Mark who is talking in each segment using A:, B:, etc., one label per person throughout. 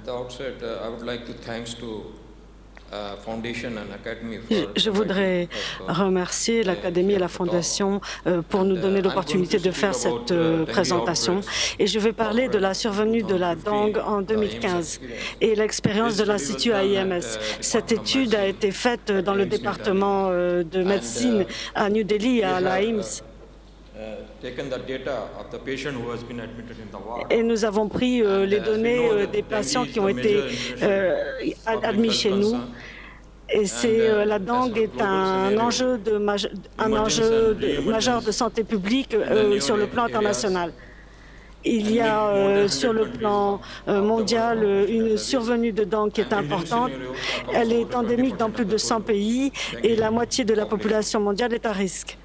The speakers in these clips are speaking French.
A: At the outset, I would like to thanks to Foundation and Academy
B: Je voudrais remercier l'Académie et la Fondation pour nous donner l'opportunité de faire cette présentation. Et je vais parler de la survenue de la dengue en 2015 et l'expérience de l'Institut AIMS. Cette étude a été faite dans le département de médecine à New Delhi, à l'AIMS. Et nous avons pris les données des patients qui ont été admis chez nous. Et la dengue est un enjeu majeur de santé publique sur le plan international. Il y a sur le plan mondial une survenue de dengue qui est importante. Elle est endémique dans plus de 100 pays et la moitié de la population mondiale est à risque.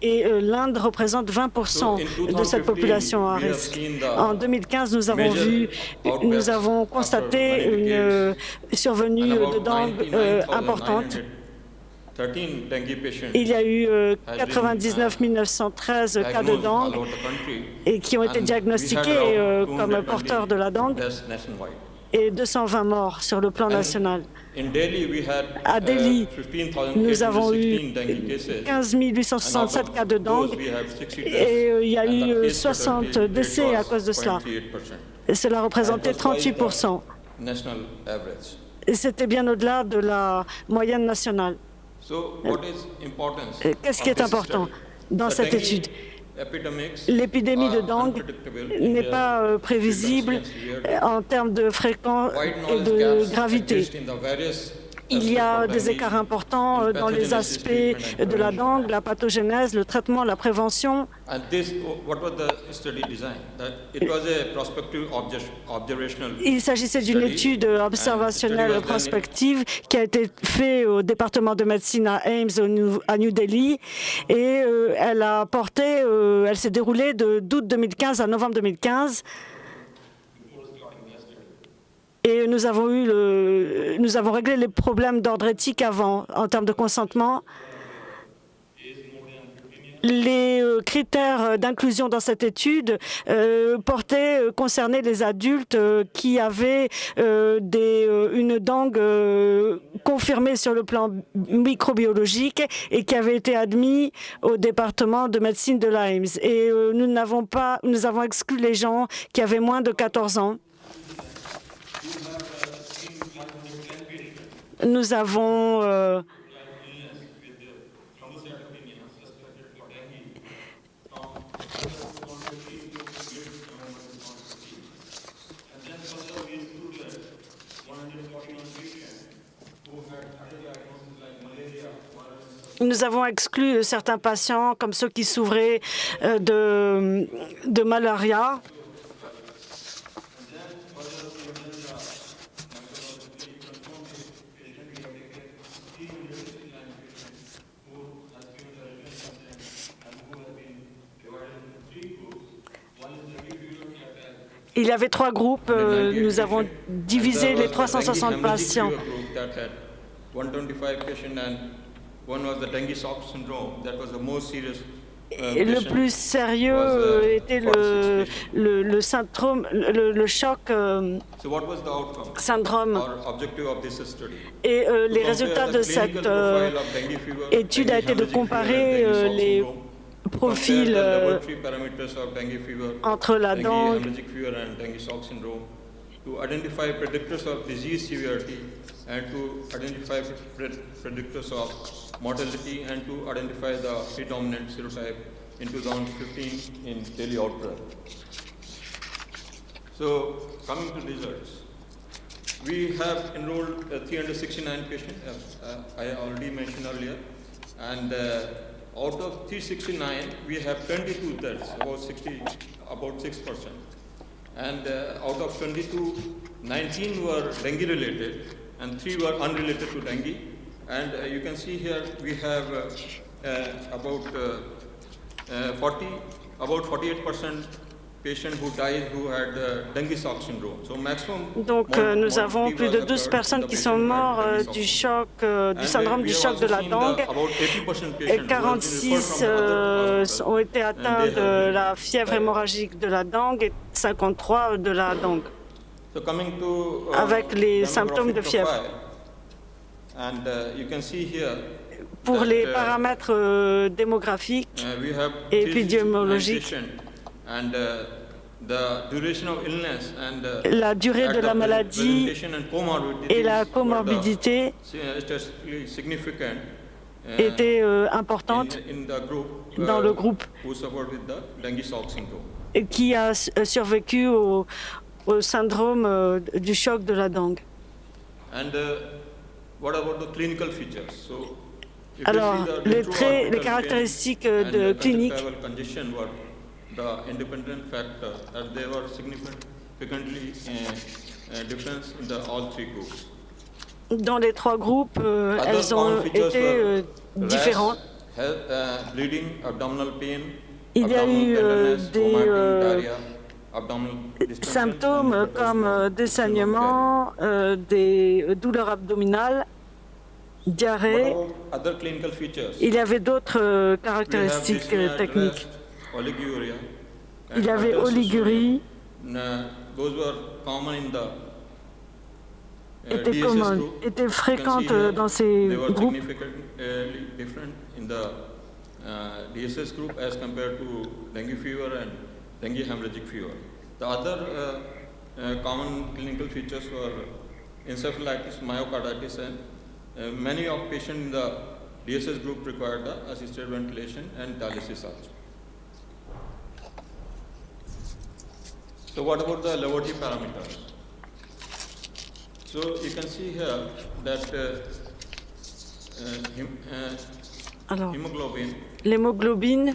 B: Et l'Inde représente 20% de cette population à risque. En 2015, nous avons constaté une survenue de dengue importante. Il y a eu 99 913 cas de dengue et qui ont été diagnostiqués comme porteurs de la dengue et 220 morts sur le plan national. À Delhi, nous avons eu 15 867 cas de dengue et il y a eu 60 décès à cause de cela. Et cela représentait 38%. Et c'était bien au-delà de la moyenne nationale. Qu'est-ce qui est important dans cette étude? L'épidémie de dengue n'est pas prévisible en termes de fréquence et de gravité. Il y a des écarts importants dans les aspects de la dengue, la pathogénèse, le traitement, la prévention. Il s'agissait d'une étude observationnelle prospective qui a été faite au département de médecine à AIMS à New Delhi et elle s'est déroulée d'août 2015 à novembre 2015. Et nous avons réglé les problèmes d'ordre éthique avant, en termes de consentement. Les critères d'inclusion dans cette étude concernaient les adultes qui avaient une dengue confirmée sur le plan microbiologique et qui avaient été admis au département de médecine de l'AIMS. Et nous avons exclu les gens qui avaient moins de 14 ans. Nous avons exclu certains patients comme ceux qui souffraient de malaria. Il y avait 3 groupes. Nous avons divisé les 360 patients. Et le plus sérieux était le choc syndrome. Et les résultats de cette étude a été de comparer les profils entre la dengue
A: to identify predictors of disease severity and to identify predictors of mortality and to identify the predominant serotype in 2015 in Delhi outbreak. So coming to results, we have enrolled 369 patients, as I already mentioned earlier, and out of 369, we have 22 deaths, about 6%. And out of 22, 19 were dengue-related, and 3 were unrelated to dengue. And you can see here we have about 48% patients who died who had dengue shock syndrome. So maximum.
B: Donc nous avons plus de 12 personnes qui sont mortes du syndrome du choc de la dengue. Et 46 ont été atteints de la fièvre hémorragique de la dengue et 53 de la dengue.
A: So coming to,
B: avec les symptômes de fièvre.
A: And you can see here
B: pour les paramètres démographiques et épidémiologiques, la durée de la maladie et la comorbidité étaient importantes dans le groupe qui a survécu au syndrome du choc de la dengue. Alors, les traits, les caractéristiques de clinique dans les trois groupes, elles ont été différentes. Il y a eu des symptômes comme des saignements, des douleurs abdominales, diarrhée. Il y avait d'autres caractéristiques techniques. Il y avait oligurie, était fréquente dans ces groupes.
A: DSS group as compared to dengue fever and dengue hemorrhagic fever. The other common clinical features were encephalitis, myocarditis, and many of patients in the DSS group required the assisted ventilation and dialysis also. So what about the laboratory parameters? So you can see here that hemoglobin,
B: l'hémoglobine,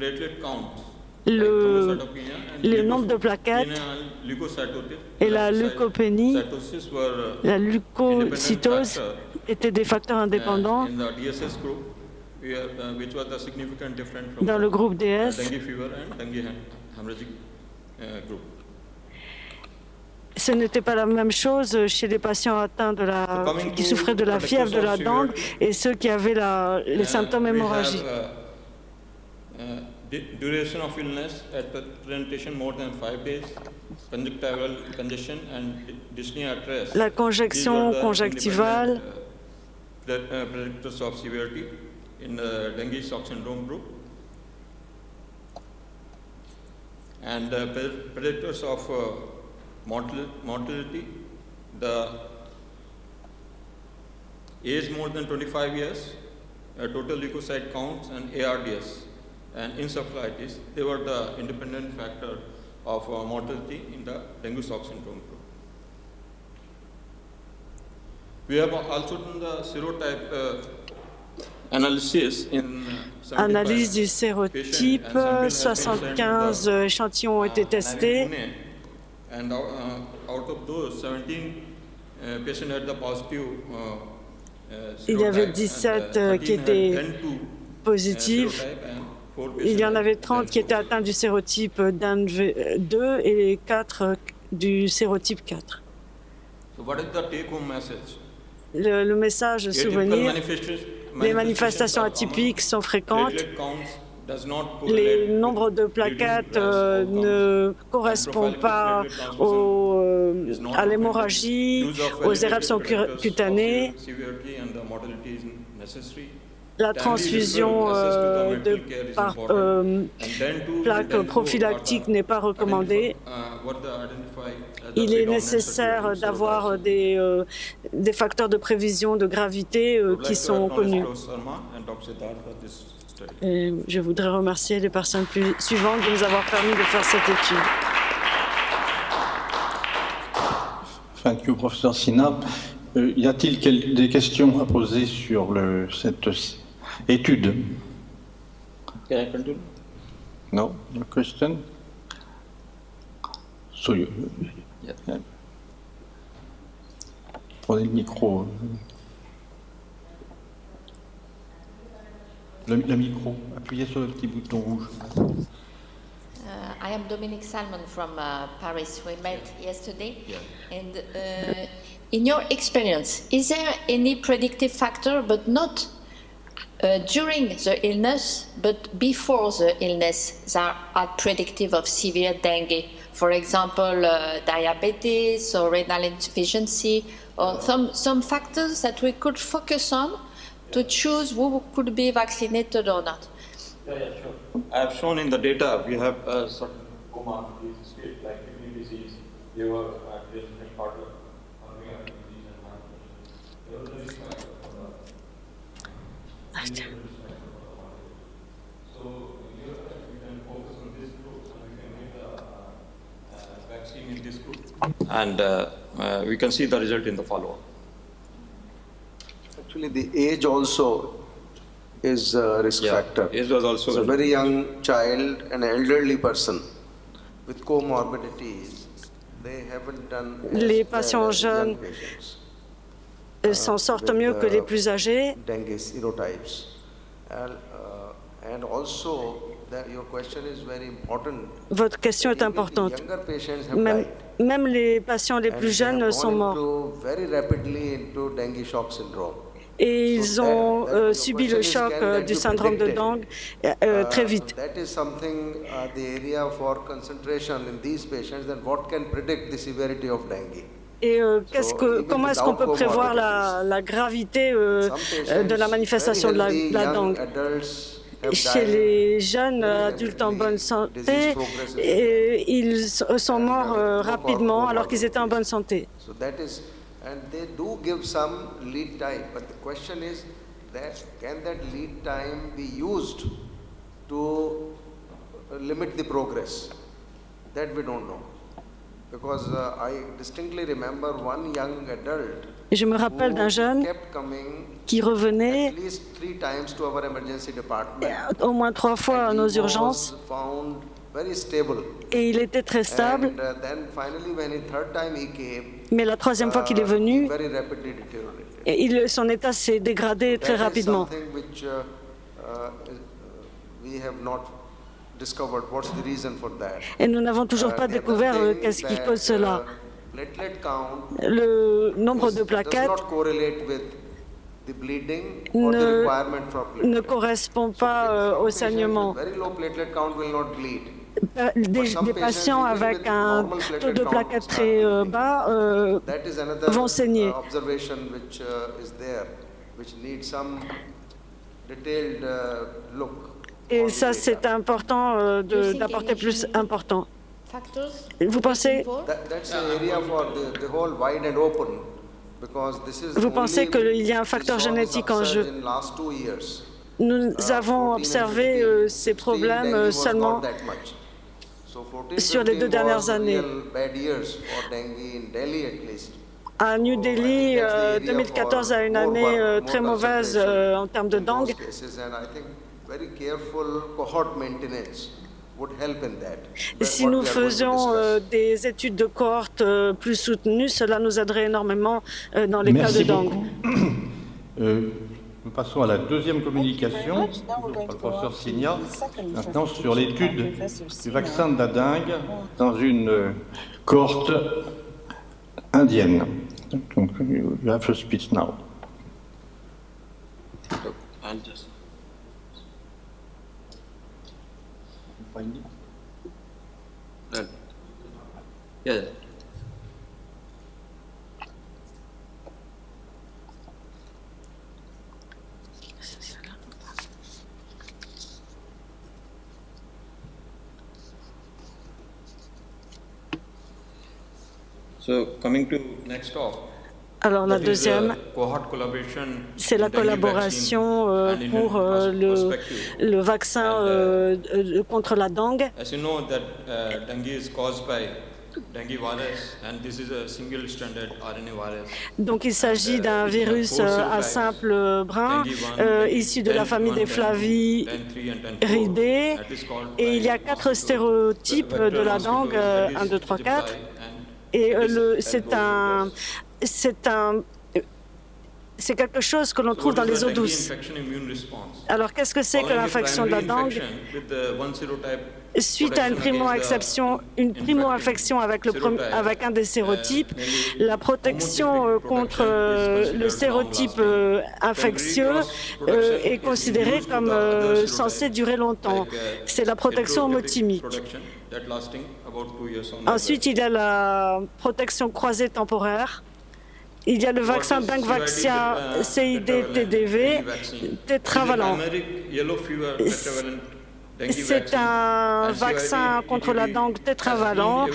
B: le nombre de plaquettes et la leucopénie, la leucocytose étaient des facteurs indépendants dans le groupe DS. Ce n'était pas la même chose chez les patients atteints qui souffraient de la fièvre de la dengue et ceux qui avaient les symptômes hémorragiques.
A: Duration of illness at presentation more than 5 days, conjunctival congestion and dyspnea at rest.
B: La congestion conjonctivale,
A: predictors of severity in the dengue shock syndrome group, and predictors of mortality, the age more than 25 years, total leukocyte counts, and ARDS and encephalitis. They were the independent factor of mortality in the dengue shock syndrome group. We have also done the serotype analysis in
B: analyse du sérotype, 75 échantillons ont été testés.
A: And out of those, 17 patients had the positive
B: il y avait 17 qui étaient positifs. Il y en avait 30 qui étaient atteints du sérotype DANV2 et 4 du sérotype 4. Le message souvenir, les manifestations atypiques sont fréquentes. Les nombres de plaquettes ne correspondent pas à l'hémorragie, aux éruptions cutanées. La transfusion de plaques prophylactiques n'est pas recommandée. Il est nécessaire d'avoir des facteurs de prévision de gravité qui sont connus. Et je voudrais remercier les personnes suivantes de nous avoir permis de faire cette étude.
C: Thank you, Professeur Sinha. Y a-t-il des questions à poser sur cette étude? No, no question. So you, yeah. Prenez le micro. Le micro, appuyez sur le petit bouton rouge.
D: I am Dominique Salmon from Paris. We met yesterday.
A: Yeah.
D: And in your experience, is there any predictive factor, but not during the illness, but before the illness, that are predictive of severe dengue? for example, diabetes or renal insufficiency, or some factors that we could focus on to choose who could be vaccinated or not?
A: Yeah, sure. I have shown in the data we have certain comorbidities like kidney disease, liver, and heart disease, and so here we can focus on this group, and we can give the vaccine in this group, and we can see the result in the follow-up.
E: Actually, the age also is a risk factor.
A: Age was also
E: So a very young child, an elderly person with comorbidities, they haven't done as
B: Les
E: well
B: patients
E: as young
B: jeunes
E: patients.
B: s'en sortent mieux que les plus âgés.
E: Dengue serotypes. And also, your question is very important.
B: Votre question est
E: Even the
B: importante.
E: younger patients have
B: Même,
E: died.
B: même les patients les
E: And
B: plus
E: they have
B: jeunes sont
E: gone
B: morts.
E: into very rapidly into dengue shock syndrome.
B: Et ils ont
E: your
B: subi le
E: question is,
B: choc
E: can that
B: du
E: be
B: syndrome de
E: predicted?
B: Dengue très vite.
E: That is something, the area for concentration in these patients, then what can predict the severity of dengue?
B: Et
E: even
B: comment est-ce qu'on peut
E: without
B: prévoir
E: comorbidities,
B: la gravité
E: Some
B: de la
E: patients,
B: manifestation de
E: very healthy
B: la
E: young
B: dengue?
E: adults have
B: Chez
E: died
B: les jeunes
E: very
B: adultes en
E: rapidly.
B: bonne
E: Disease
B: santé,
E: progresses.
B: ils sont morts rapidement alors qu'ils étaient en bonne santé.
E: So that is, and they do give some lead time, but the question is that can that lead time be used to limit the progress? That we don't know. Because I distinctly remember one young adult
B: Et je me rappelle d'un
E: who
B: jeune
E: kept coming
B: qui revenait
E: at least 3 times to our emergency department.
B: au moins 3 fois à
E: And
B: nos
E: he
B: urgences
E: was found very stable.
B: et il était très stable.
E: And then finally, when the third time he came,
B: Mais la troisième fois qu'il est venu,
E: he very rapidly deteriorated.
B: son état s'est dégradé très
E: That is
B: rapidement.
E: something which we have not discovered. What's the reason for that?
B: Et nous n'avons toujours pas
E: The other
B: découvert
E: thing
B: qu'est-ce qui
E: that,
B: cause cela.
E: Platelet count
B: Le nombre de
E: does
B: plaquettes
E: not correlate with the bleeding or the
B: ne,
E: requirement for
B: ne
E: platelet.
B: correspond pas au
E: Some patients
B: saignement.
E: with very low platelet count will not bleed.
B: Des patients avec un taux de plaquettes très bas
E: That is another
B: vont saigner.
E: observation which is there, which needs some detailed look.
B: Et
E: on the
B: ça,
E: data.
B: c'est important d'apporter plus important.
D: Factors?
B: Vous pensez,
D: involved?
E: That's the area for the whole wide and open, because this is
B: vous
E: only
B: pensez qu'il y a un facteur
E: we saw this
B: génétique en
E: upsurge
B: jeu?
E: in last 2 years.
B: Nous
E: 14
B: avons
E: and
B: observé
E: 15,
B: ces
E: 16
B: problèmes
E: dengue was
B: seulement
E: not that much. So 14,
B: sur les 2
E: 15
B: dernières
E: was
B: années.
E: real bad years for dengue in Delhi at least.
B: À New Delhi, 2014 a une année très mauvaise en termes de dengue.
E: In those cases, and I think very careful cohort maintenance would help in that.
B: Si
E: What
B: nous
E: we are going to
B: faisions
E: discuss.
B: des études de cohorte plus soutenues, cela nous aiderait énormément dans les cas de
C: Merci
B: dengue.
C: beaucoup. Nous passons à la deuxième communication par le professeur Signa, maintenant sur l'étude du vaccin de la dengue dans une cohorte indienne. Donc, you have to speak now.
A: Yeah. So coming to next talk.
B: Alors la deuxième, c'est la collaboration pour le vaccin contre la dengue.
A: As you know that dengue is caused by dengue virus and this is a single stranded RNA virus.
B: Donc il s'agit d'un virus à simple brin issu de la famille des Flaviridés et il y a 4 stéréotypes de la dengue, 1, 2, 3, 4 et c'est quelque chose que l'on trouve dans les eaux douces. Alors qu'est-ce que c'est que l'infection de la dengue? Suite à une primo-infection avec un des sérotypes, la protection contre le sérotype infectieux est considérée comme censée durer longtemps. C'est la protection homothymique.
A: that lasting about 2 years on
B: Ensuite, il y a la protection croisée temporaire. Il y a le vaccin Dengvaxia CID-TDV tétravalent. C'est un vaccin contre la dengue tétravalent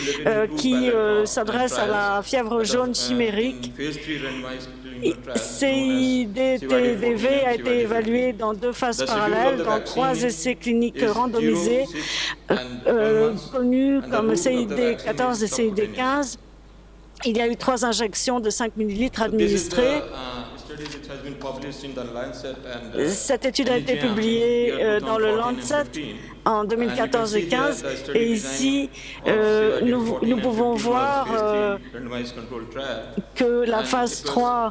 B: qui s'adresse à la fièvre jaune chimérique. CID-TDV a été évalué dans 2 phases parallèles, dans 3 essais cliniques randomisés, connus comme CID-14 et CID-15. Il y a eu 3 injections de 5 ml administrées. Cette étude a été publiée dans le Lancet en 2014 et 2015. Et ici, nous pouvons voir que la phase 3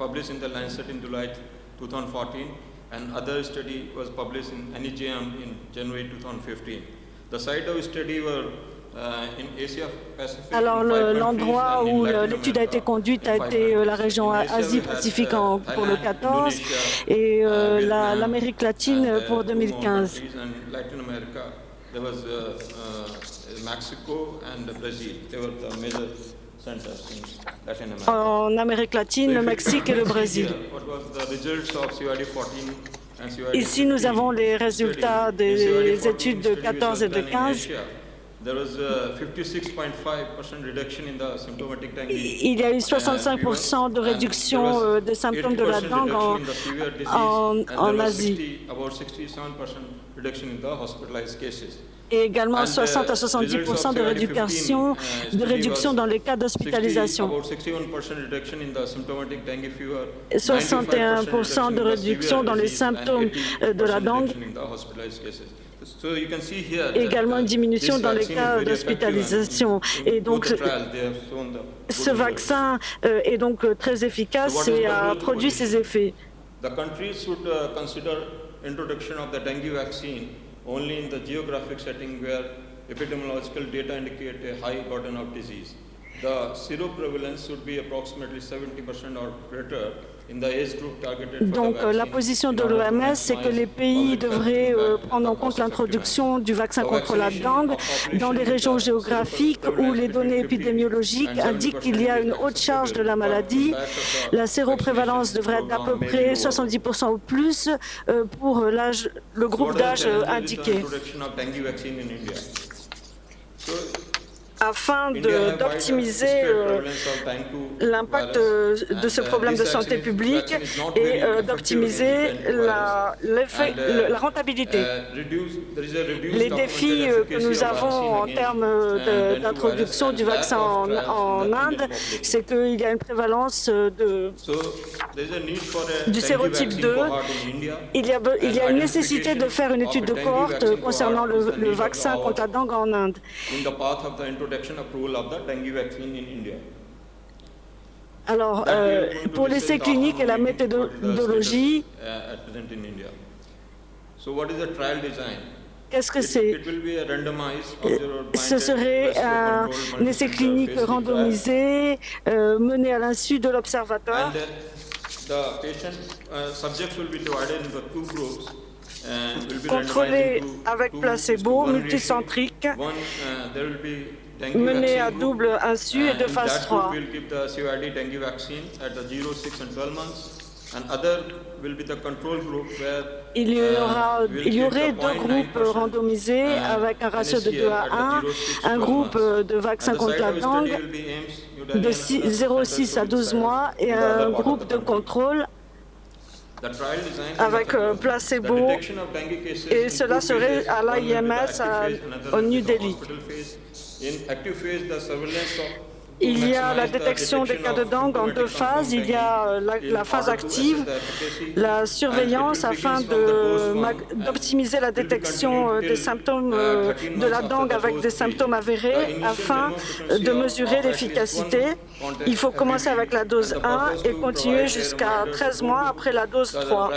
B: alors, l'endroit où l'étude a été conduite a été la région Asie-Pacifique pour le 14 et l'Amérique latine pour 2015. En Amérique latine, le Mexique et le Brésil. Ici, nous avons les résultats des études de 14 et de 15. Il y a eu 65% de réduction des symptômes de la dengue en Asie. Et également 60 à 70% de réduction dans les cas d'hospitalisation. 61% de réduction dans les symptômes de la dengue. Également une diminution dans les cas d'hospitalisation. Et donc, ce vaccin est donc très efficace et a produit ses effets.
A: The countries should consider introduction of the dengue vaccine only in the geographic setting where epidemiological data indicate a high burden of disease. The seroprevalence should be approximately 70% or greater in the age group targeted for the
B: Donc
A: vaccine.
B: la position de l'OMS, c'est que les pays devraient prendre en compte l'introduction du vaccin contre la dengue dans les régions géographiques où les données épidémiologiques indiquent qu'il y a une haute charge de la maladie. La séroprévalence devrait être d'à peu près 70% ou plus pour le groupe d'âge indiqué. Afin d'optimiser l'impact de ce problème de santé publique et d'optimiser la rentabilité. Les défis que nous avons en termes d'introduction du vaccin en Inde, c'est qu'il y a une prévalence du sérotype 2. Il y a une nécessité de faire une étude de cohorte concernant le vaccin contre la dengue en Inde. Alors, pour l'essai clinique et la méthodologie, qu'est-ce que c'est? Ce serait un essai clinique randomisé mené à l'insu de l'observateur. Contrôlé avec placebo, multicentrique, mené à double insu et de phase 3. Il y aurait 2 groupes randomisés avec un ratio de 2 à 1, un groupe de vaccin contre la dengue de 0,6 à 12 mois et un groupe de contrôle avec placebo, et cela serait à l'IMS au New Delhi. Il y a la détection des cas de dengue en 2 phases. Il y a la phase active, la surveillance afin d'optimiser la détection des symptômes de la dengue avec des symptômes avérés afin de mesurer l'efficacité. Il faut commencer avec la dose 1 et continuer jusqu'à 13 mois après la dose 3.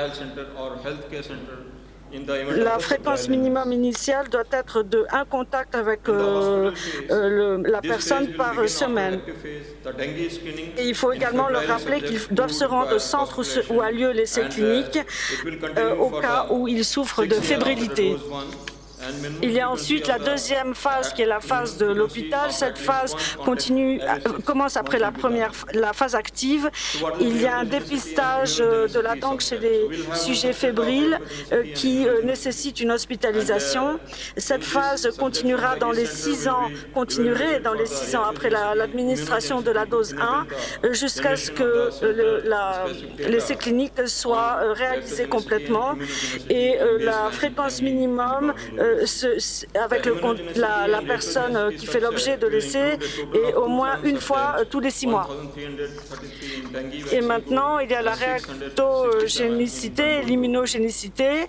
B: La fréquence minimum initiale doit être de 1 contact avec la personne par semaine. Et il faut également leur rappeler qu'ils doivent se rendre au centre où a lieu l'essai clinique au cas où ils souffrent de fébrilité. Il y a ensuite la deuxième phase qui est la phase de l'hôpital. Cette phase commence après la phase active. Il y a un dépistage de la dengue chez les sujets fébriles qui nécessite une hospitalisation. Cette phase continuerait dans les 6 ans après l'administration de la dose 1 jusqu'à ce que l'essai clinique soit réalisé complètement et la fréquence minimum avec la personne qui fait l'objet de l'essai est au moins une fois tous les 6 mois. Et maintenant, il y a la réactogénicité, l'immunogénicité.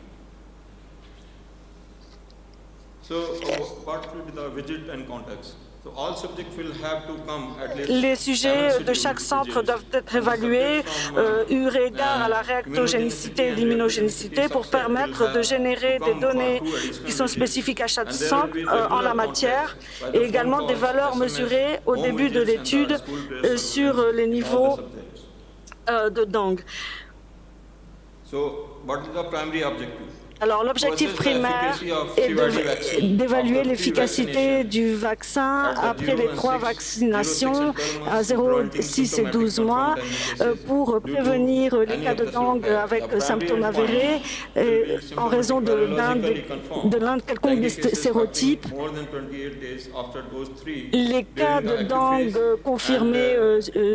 B: Les sujets de chaque centre doivent être évalués, eu égard à la réactogénicité et l'immunogénicité pour permettre de générer des données qui sont spécifiques à chaque centre en la matière et également des valeurs mesurées au début de l'étude sur les niveaux de dengue. Alors, l'objectif primaire est d'évaluer l'efficacité du vaccin après les 3 vaccinations à 0, 6 et 12 mois pour prévenir les cas de dengue avec symptômes avérés en raison de l'un quelconque des sérotypes. Les cas de dengue confirmés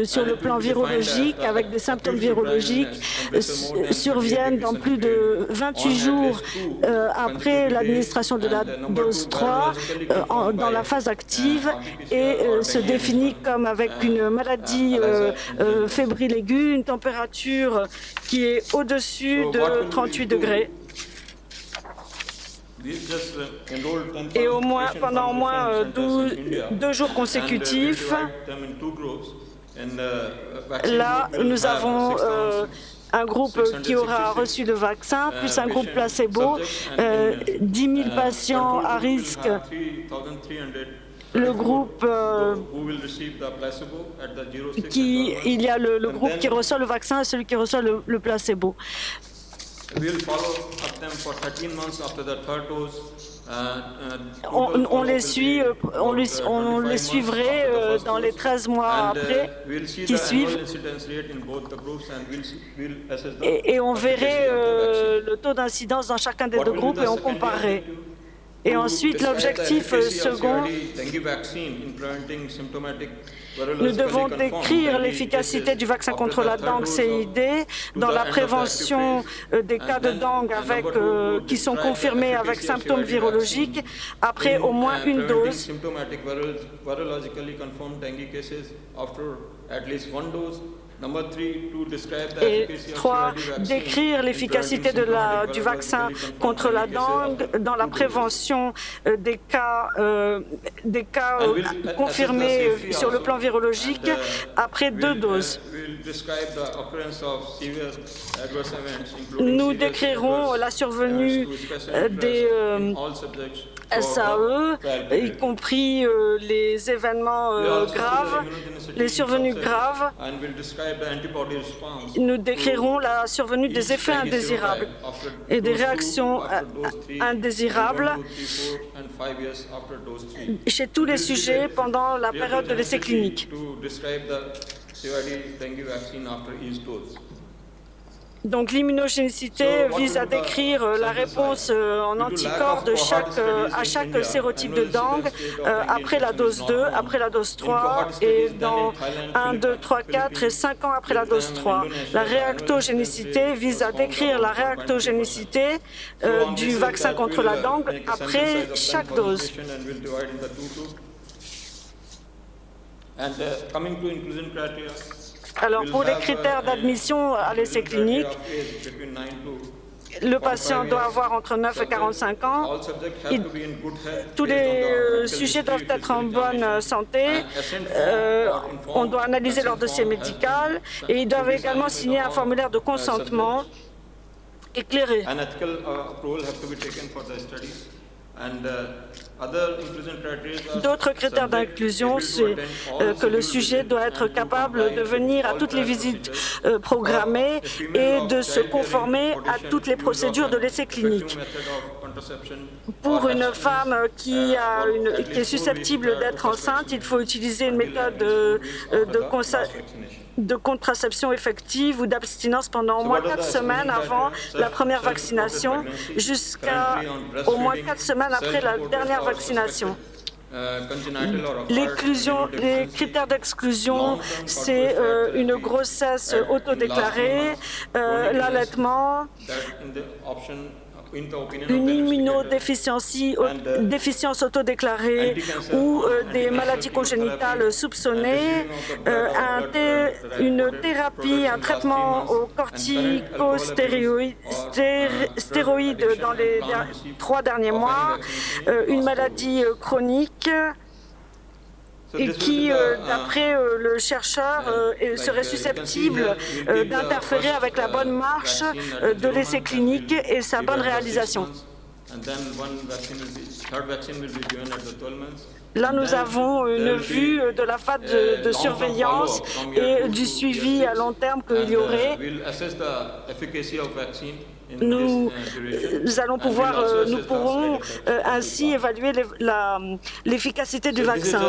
B: sur le plan virologique avec des symptômes virologiques surviennent dans plus de 28 jours après l'administration de la dose 3 dans la phase active et se définit comme avec une maladie fébrile aiguë, une température qui est au-dessus de 38 degrés. Et pendant au moins 2 jours consécutifs, là, nous avons un groupe qui aura reçu le vaccin, plus un groupe placebo, 10 000 patients à risque. Le groupe il y a le groupe qui reçoit le vaccin et celui qui reçoit le placebo. On les suivrait dans les 13 mois après qui suivent et on verrait le taux d'incidence dans chacun des 2 groupes et on comparerait. Et ensuite, l'objectif second, nous devons décrire l'efficacité du vaccin contre la dengue CID dans la prévention des cas de dengue qui sont confirmés avec symptômes virologiques après au moins une dose. Et 3, décrire l'efficacité du vaccin contre la dengue dans la prévention des cas confirmés sur le plan virologique après 2 doses. Nous décrirons la survenue des SAE, y compris les événements graves, les survenues graves. Nous décrirons la survenue des effets indésirables et des réactions indésirables chez tous les sujets pendant la période de l'essai clinique. Donc l'immunogénicité vise à décrire la réponse en anticorps à chaque sérotype de dengue après la dose 2, après la dose 3 et dans 1, 2, 3, 4 et 5 ans après la dose 3. La réactogénicité vise à décrire la réactogénicité du vaccin contre la dengue après chaque dose. Alors, pour les critères d'admission à l'essai clinique, le patient doit avoir entre 9 et 45 ans. Tous les sujets doivent être en bonne santé. On doit analyser leur dossier médical et ils doivent également signer un formulaire de consentement éclairé. D'autres critères d'inclusion, c'est que le sujet doit être capable de venir à toutes les visites programmées et de se conformer à toutes les procédures de l'essai clinique. Pour une femme qui est susceptible d'être enceinte, il faut utiliser une méthode de contraception effective ou d'abstinence pendant au moins 4 semaines avant la première vaccination, jusqu'à au moins 4 semaines après la dernière vaccination. Les critères d'exclusion, c'est une grossesse autodéclarée, l'allaitement, une déficience autodéclarée ou des maladies congénitales soupçonnées, une thérapie, un traitement aux corticostéroïdes dans les 3 derniers mois, une maladie chronique, et qui, d'après le chercheur, serait susceptible d'interférer avec la bonne marche de l'essai clinique et sa bonne réalisation. Là, nous avons une vue de la phase de surveillance et du suivi à long terme qu'il y aurait. Nous pourrons ainsi évaluer l'efficacité du vaccin.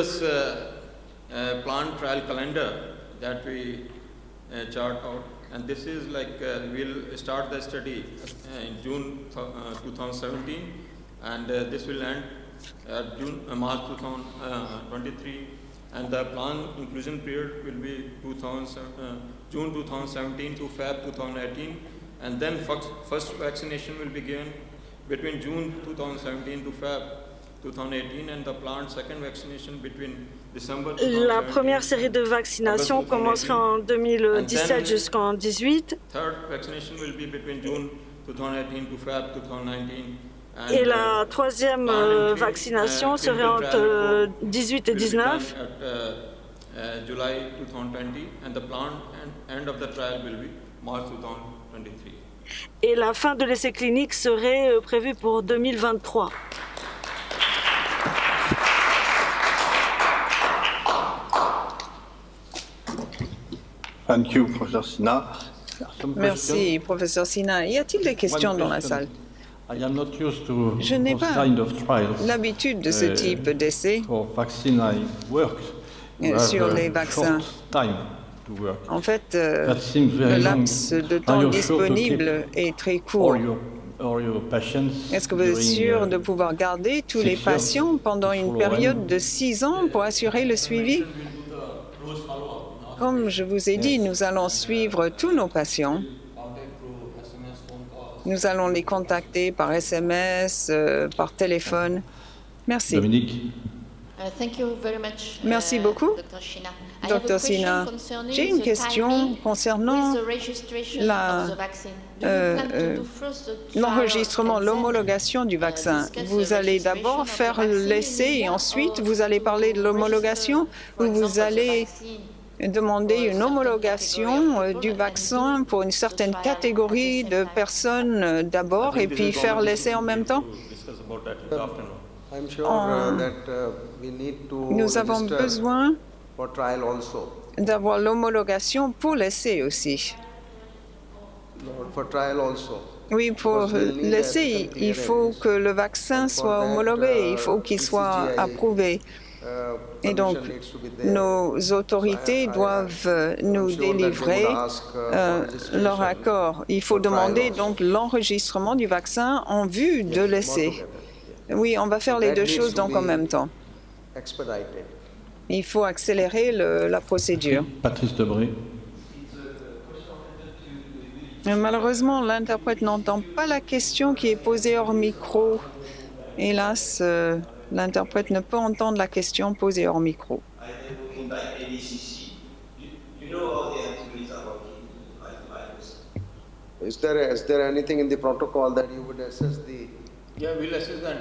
A: And this is like we'll start the study in June 2017, and this will end March 2023. And the plan inclusion period will be June 2017 to Feb 2018. And then first vaccination will be given between June 2017 to Feb 2018, and the planned second vaccination between December 2017.
B: La première série de vaccinations commencera en 2017 jusqu'en 2018.
A: Third vaccination will be between June 2018 to Feb 2019.
B: Et la troisième vaccination serait entre 18 et 19.
A: July 2020, and the planned end of the trial will be March 2023.
B: Et la fin de l'essai clinique serait prévue pour 2023.
C: Thank you, Professor Sinha.
F: Merci, professeur Sinha. Y a-t-il des questions dans la salle? Je n'ai pas l'habitude de ce type d'essai sur les vaccins. En fait, le laps de temps disponible est très court. Est-ce que vous êtes sûr de pouvoir garder tous les patients pendant une période de 6 ans pour assurer le suivi? Comme je vous ai dit, nous allons suivre tous nos patients. Nous allons les contacter par SMS, par téléphone. Merci.
C: Dominique.
F: Merci beaucoup, Dr Sinha. J'ai une question concernant l'enregistrement, l'homologation du vaccin. Vous allez d'abord faire l'essai et ensuite vous allez parler de l'homologation ou vous allez demander une homologation du vaccin pour une certaine catégorie de personnes d'abord et puis faire l'essai en même temps? Nous avons besoin d'avoir l'homologation pour l'essai aussi. Oui, pour l'essai, il faut que le vaccin soit homologué, il faut qu'il soit approuvé. Et donc, nos autorités doivent nous délivrer leur accord. Il faut demander donc l'enregistrement du vaccin en vue de l'essai. Oui, on va faire les deux choses donc en même temps. Il faut accélérer la procédure.
C: Patrice Debré.
F: Malheureusement, l'interprète n'entend pas la question qui est posée hors micro. Hélas, l'interprète ne peut entendre la question posée hors micro.
E: Is there anything in the protocol that you would assess the?
A: Yeah, we'll assess the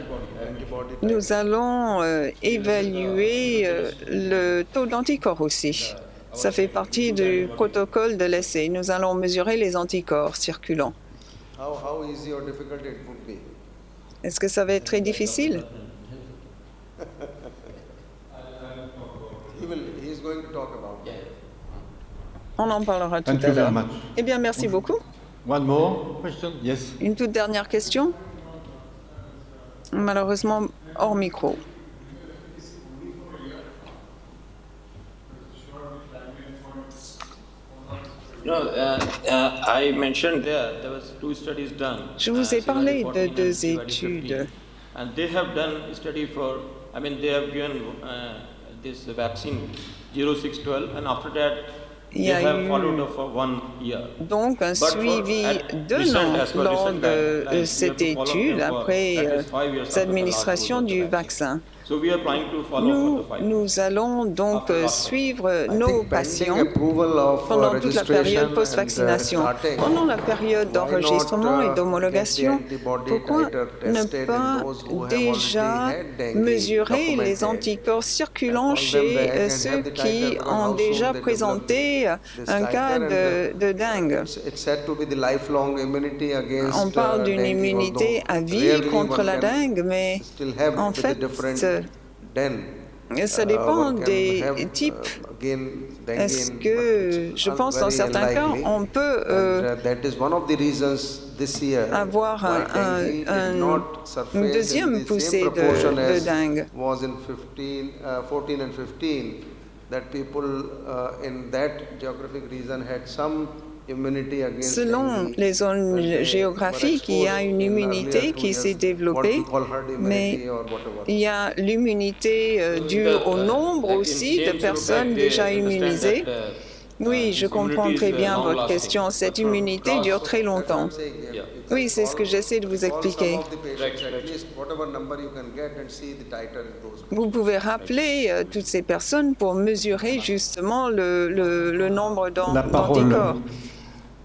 A: antibody.
F: Nous allons évaluer le taux d'anticorps aussi. Ça fait partie du protocole de l'essai. Nous allons mesurer les anticorps circulants.
E: How easy or difficult it would be?
F: Est-ce que ça va être très difficile?
E: He's going to talk about it.
F: On en parlera tout à l'heure. Eh bien, merci beaucoup.
C: One more question? Yes.
F: Une toute dernière question? Malheureusement, hors micro.
A: I mentioned there was 2 studies done.
F: Je vous ai parlé de 2
A: CYD 15,
F: études.
A: and they have done study for, they have given this vaccine 0612, and after that
F: Il
A: they
F: y a
A: have
F: eu
A: followed up for 1 year.
F: donc un suivi d'un an lors de cette étude après l'administration du vaccin.
A: So we are planning to follow for the 5 years.
F: Nous allons donc suivre nos patients
E: Approval of
F: pendant toute la période
E: registration
F: post-vaccination.
E: and starting,
F: Pendant la période d'enregistrement et d'homologation, pourquoi ne pas déjà mesurer les anticorps circulant chez ceux qui ont déjà présenté un cas de dengue? On parle d'une immunité à vie contre la dengue, mais en fait, ça dépend des types. Est-ce que, je pense, dans certains cas, on peut avoir une deuxième poussée de dengue? Selon les zones géographiques, il y a une immunité qui s'est développée, mais il y a l'immunité due au nombre aussi de personnes déjà immunisées. Oui, je comprends très bien votre question. Cette immunité dure très longtemps. Oui, c'est ce que j'essaie de vous expliquer. Vous pouvez rappeler toutes ces personnes pour mesurer justement le nombre d'anticorps.